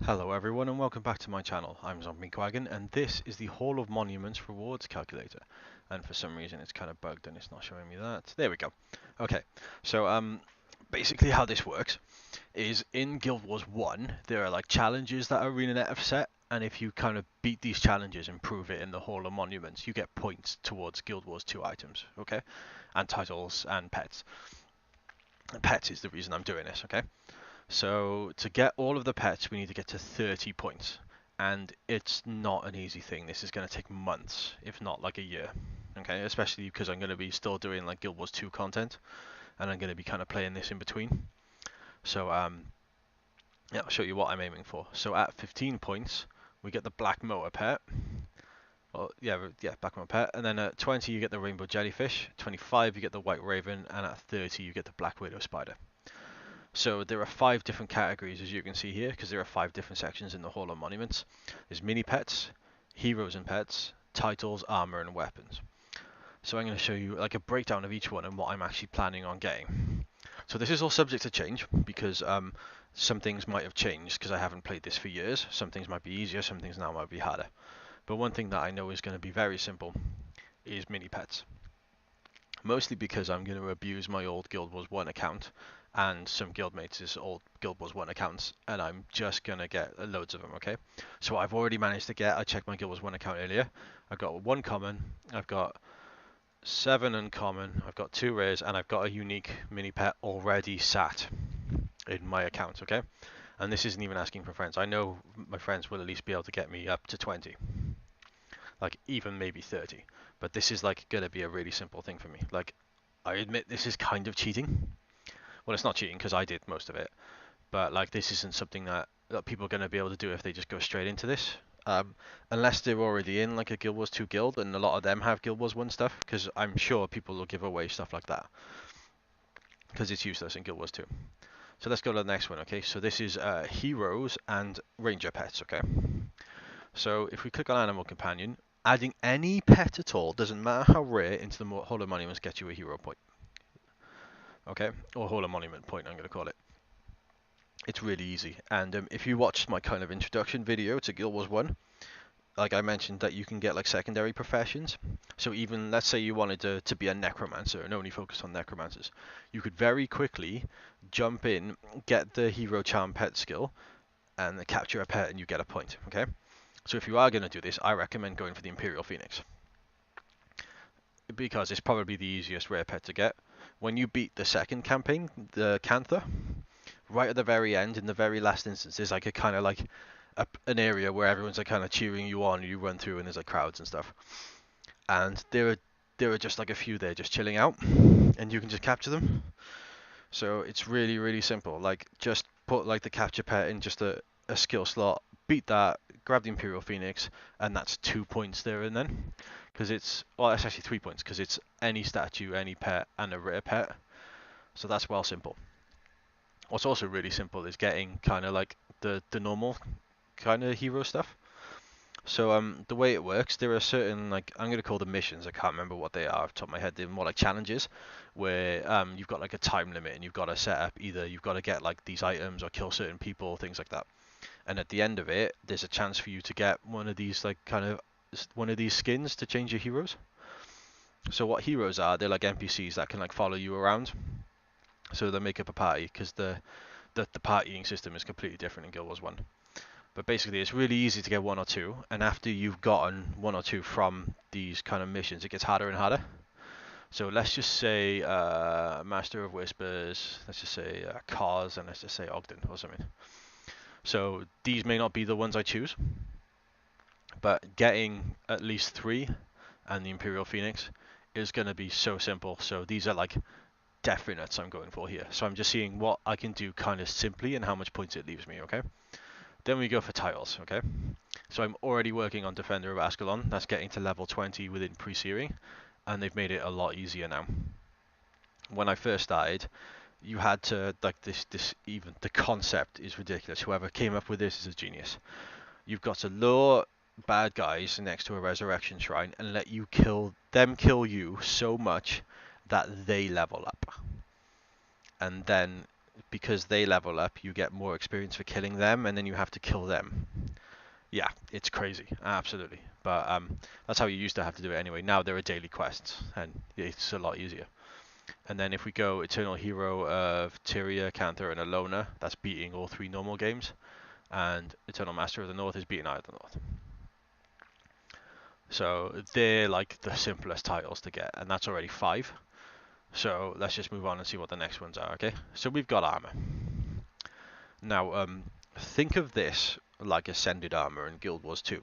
Hello everyone and welcome back to my channel. I'm ZombieQuagan and this is the Hall of Monuments rewards calculator. And for some reason it's kind of bugged and it's not showing me that. There we go. Okay, so basically how this works is in Guild Wars 1 there are like challenges that ArenaNet have set, and if you kind of beat these challenges and prove it in the Hall of Monuments, you get points towards Guild Wars 2 items, okay? And titles and pets. And pets is the reason I'm doing this, okay? So to get all of the pets, we need to get to 30 points. And it's not an easy thing. This is going to take months, if not like a year. Okay, especially because I'm going to be still doing like Guild Wars 2 content, and I'm going to be kind of playing this in between. So yeah, I'll show you what I'm aiming for. So at 15 points, we get the Black Motor pet. Well, yeah, Black Motor pet. And then at 20, you get the Rainbow Jellyfish. 25, you get the White Raven, and at 30, you get the Black Widow Spider. So there are 5 different categories, as you can see here, because there are 5 different sections in the Hall of Monuments. There's mini pets, heroes and pets, titles, armor, and weapons. So I'm going to show you like a breakdown of each one and what I'm actually planning on getting. So this is all subject to change because some things might have changed because I haven't played this for years. Some things might be easier, some things now might be harder. But one thing that I know is going to be very simple is mini pets. Mostly because I'm going to abuse my old Guild Wars 1 account and some guildmates' old Guild Wars 1 accounts, and I'm just going to get loads of them, okay? So I've already managed to get, I checked my Guild Wars 1 account earlier, I've got 1 common, I've got 7 uncommon, I've got 2 rares, and I've got a unique mini pet already sat in my account, okay? And this isn't even asking for friends. I know my friends will at least be able to get me up to 20, like even maybe 30. But this is like going to be a really simple thing for me. Like, I admit this is kind of cheating. Well, it's not cheating because I did most of it, but like this isn't something that people are going to be able to do if they just go straight into this. Unless they're already in like a Guild Wars 2 guild, and a lot of them have Guild Wars 1 stuff, because I'm sure people will give away stuff like that because it's useless in Guild Wars 2. So let's go to the next one, okay? So this is heroes and ranger pets, okay? So if we click on Animal Companion, adding any pet at all, doesn't matter how rare, into the Hall of Monuments gets you a hero point. Okay? Or Hall of Monument point, I'm going to call it. It's really easy. And if you watched my kind of introduction video to Guild Wars 1, like I mentioned that you can get like secondary professions. So even, let's say you wanted to be a necromancer and only focus on necromancers, you could very quickly jump in, get the hero charm pet skill, and capture a pet and you get a point, okay? So if you are going to do this, I recommend going for the Imperial Phoenix, because it's probably the easiest rare pet to get. When you beat the second campaign, the Cantha, right at the very end, in the very last instance, there's like a kind of like an area where everyone's like kind of cheering you on, and you run through and there's like crowds and stuff. And there are just like a few there just chilling out, and you can just capture them. So it's really, really simple. Like, just put like the capture pet in just a skill slot, beat that, grab the Imperial Phoenix, and that's 2 points there and then. Because it's, well, it's actually 3 points, because it's any statue, any pet, and a rare pet. So that's well simple. What's also really simple is getting kind of like the normal kind of hero stuff. So the way it works, there are certain, like, I'm gonna call them missions. I can't remember what they are off the top of my head. They're more like challenges, where you've got like a time limit and you've got to set up, either you've got to get like these items or kill certain people, things like that. And at the end of it, there's a chance for you to get one of these like kind of one of these skins to change your heroes. So what heroes are? They're like NPCs that can like follow you around. So they make up a party, because the partying system is completely different in Guild Wars 1. But basically, it's really easy to get 1 or 2, and after you've gotten 1 or 2 from these kind of missions, it gets harder and harder. So let's just say Master of Whispers, let's just say Cars, and let's just say Ogden or something. So these may not be the ones I choose, but getting at least 3 and the Imperial Phoenix is going to be so simple. So these are like definites I'm going for here. So I'm just seeing what I can do kind of simply and how much points it leaves me, okay? Then we go for titles, okay? So I'm already working on Defender of Ascalon. That's getting to level 20 within pre-searing, and they've made it a lot easier now. When I first started, you had to, like, this even, the concept is ridiculous. Whoever came up with this is a genius. You've got to lure bad guys next to a resurrection shrine and let you kill you so much that they level up. And then because they level up, you get more experience for killing them, and then you have to kill them. Yeah, it's crazy, absolutely. But that's how you used to have to do it anyway. Now there are daily quests, and it's a lot easier. And then if we go Eternal Hero of Tyria, Cantha, and Alona, that's beating all 3 normal games. And Eternal Master of the North is beating Eye of the North. So they're like the simplest titles to get, and that's already 5. So let's just move on and see what the next ones are, okay? So we've got armor. Now, think of this like Ascended Armor in Guild Wars 2,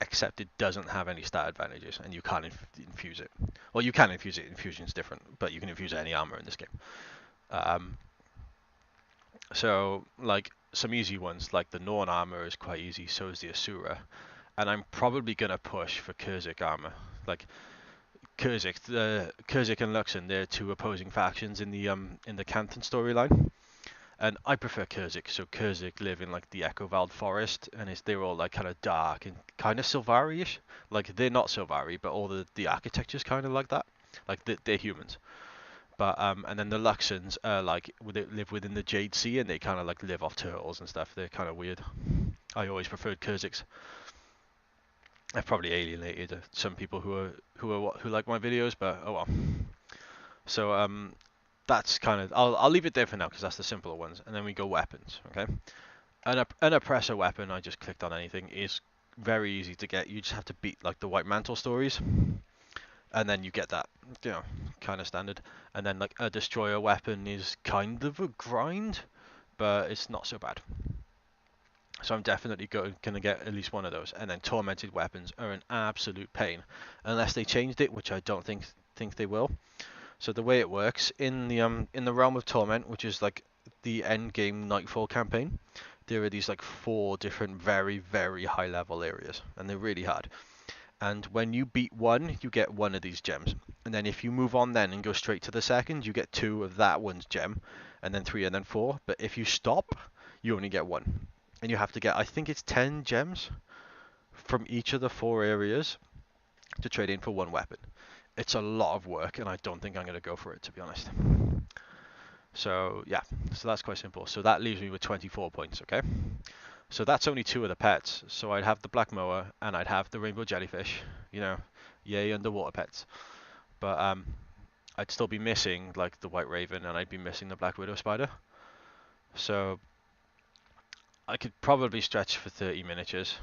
except it doesn't have any stat advantages, and you can't infuse it. Well, you can infuse it. Infusion's different, but you can infuse any armor in this game. So, like, some easy ones, like the Norn armor is quite easy, so is the Asura. And I'm probably going to push for Kurzik armor. Like, Kurzik and Luxon, they're 2 opposing factions in the Canthan storyline. And I prefer Kurzik. So Kurzik live in like the Echovald forest, and they're all like kind of dark and kind of Sylvari-ish. Like they're not Sylvari, but all the architecture's kind of like that. Like they're humans. But and then the Luxons are like they live within the Jade Sea, and they kind of like live off turtles and stuff. They're kind of weird. I always preferred Kurziks. I've probably alienated some people who like my videos, but oh well. So that's kind of I'll leave it there for now because that's the simpler ones, and then we go weapons. Okay, an oppressor weapon, I just clicked on anything, is very easy to get. You just have to beat like the White Mantle stories, and then you get that, you know, kind of standard. And then like a destroyer weapon is kind of a grind, but it's not so bad. So I'm definitely going to get at least one of those. And then tormented weapons are an absolute pain, unless they changed it, which I don't think they will. So the way it works in the realm of torment, which is like the end game Nightfall campaign, there are these like 4 different very very high level areas, and they're really hard. And when you beat one, you get one of these gems. And then if you move on then and go straight to the second, you get 2 of that one's gem, and then 3, and then 4. But if you stop, you only get 1. And you have to get, I think it's 10 gems from each of the 4 areas to trade in for 1 weapon. It's a lot of work, and I don't think I'm going to go for it, to be honest. So yeah, so that's quite simple. So that leaves me with 24 points, okay? So that's only 2 of the pets. So I'd have the black moa, and I'd have the rainbow jellyfish, you know, yay underwater pets. But I'd still be missing like the white raven, and I'd be missing the black widow spider. So I could probably stretch for 30 miniatures.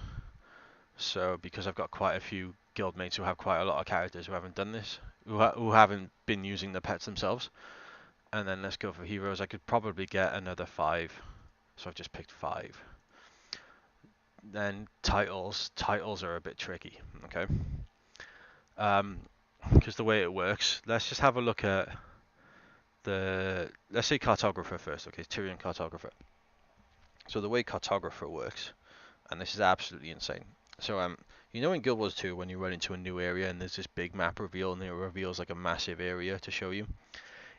So because I've got quite a few guildmates who have quite a lot of characters who haven't done this, who haven't been using the pets themselves. And then let's go for heroes. I could probably get another 5. So I've just picked 5. Then titles are a bit tricky, okay? Because the way it works, let's just have a look at let's say cartographer first, okay? Tyrian cartographer. So the way cartographer works, and this is absolutely insane. So you know in Guild Wars 2 when you run into a new area and there's this big map reveal and it reveals like a massive area to show you?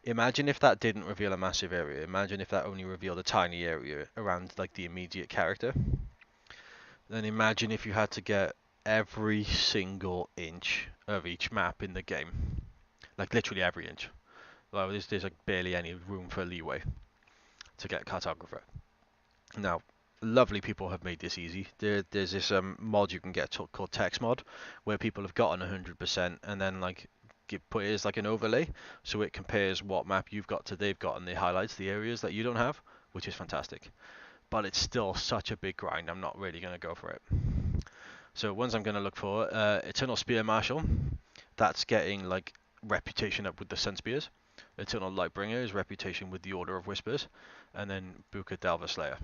Imagine if that didn't reveal a massive area. Imagine if that only revealed a tiny area around like the immediate character. Then imagine if you had to get every single inch of each map in the game. Like literally every inch. Like there's like barely any room for leeway to get cartographer. Now, lovely people have made this easy. There's this mod you can get called text mod, where people have gotten 100% and then like put it as like an overlay, so it compares what map you've got to they've got, and it highlights the areas that you don't have, which is fantastic. But it's still such a big grind. I'm not really going to go for it. So ones I'm going to look for, Eternal Spear Marshal. That's getting like reputation up with the Sun Spears. Eternal Lightbringer is reputation with the Order of Whispers, and then Buka Delver Slayer.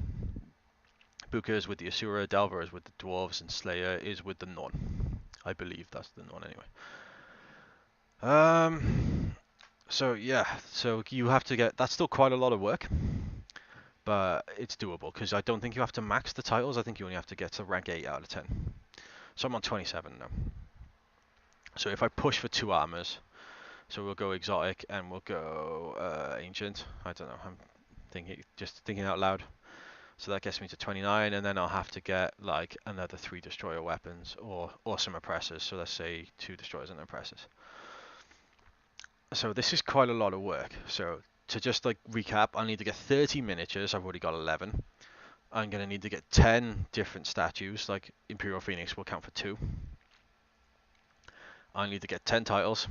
Buka is with the Asura, Delver is with the Dwarves, and Slayer is with the Norn. I believe that's the Norn anyway. So yeah, so you have to get, that's still quite a lot of work, but it's doable, because I don't think you have to max the titles. I think you only have to get to rank 8 out of 10. So I'm on 27 now. So if I push for 2 armors, so we'll go exotic and we'll go ancient. I don't know, I'm just thinking out loud. So that gets me to 29, and then I'll have to get like another 3 destroyer weapons or some oppressors. So let's say 2 destroyers and oppressors. So this is quite a lot of work. So to just like recap, I need to get 30 miniatures. I've already got 11. I'm going to need to get 10 different statues, like Imperial Phoenix will count for 2. I need to get 10 titles.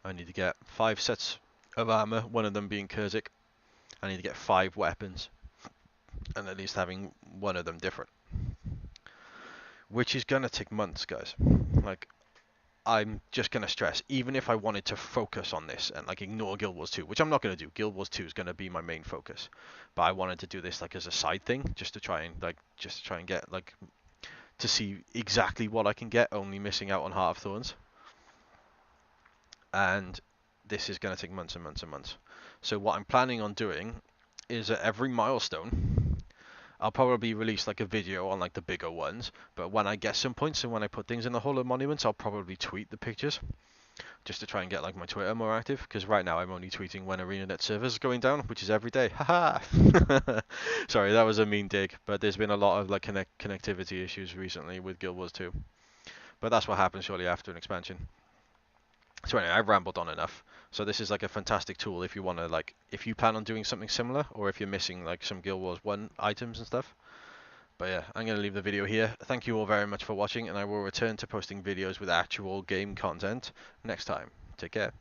I need to get 5 sets of armor, one of them being Kurzik. I need to get 5 weapons, and at least having one of them different. Which is going to take months, guys. Like, I'm just going to stress, even if I wanted to focus on this and like ignore Guild Wars 2, which I'm not going to do. Guild Wars 2 is going to be my main focus. But I wanted to do this like as a side thing, just to try and get like to see exactly what I can get, only missing out on Heart of Thorns. And this is going to take months and months and months. So what I'm planning on doing is at every milestone, I'll probably release like a video on like the bigger ones, but when I get some points and when I put things in the Hall of Monuments, I'll probably tweet the pictures just to try and get like my Twitter more active, because right now I'm only tweeting when ArenaNet servers are going down, which is every day. Haha. Sorry, that was a mean dig, but there's been a lot of like connectivity issues recently with Guild Wars 2. But that's what happens shortly after an expansion. So anyway, I've rambled on enough. So this is like a fantastic tool if you want to like, if you plan on doing something similar, or if you're missing like some Guild Wars 1 items and stuff. But yeah, I'm going to leave the video here. Thank you all very much for watching, and I will return to posting videos with actual game content next time. Take care.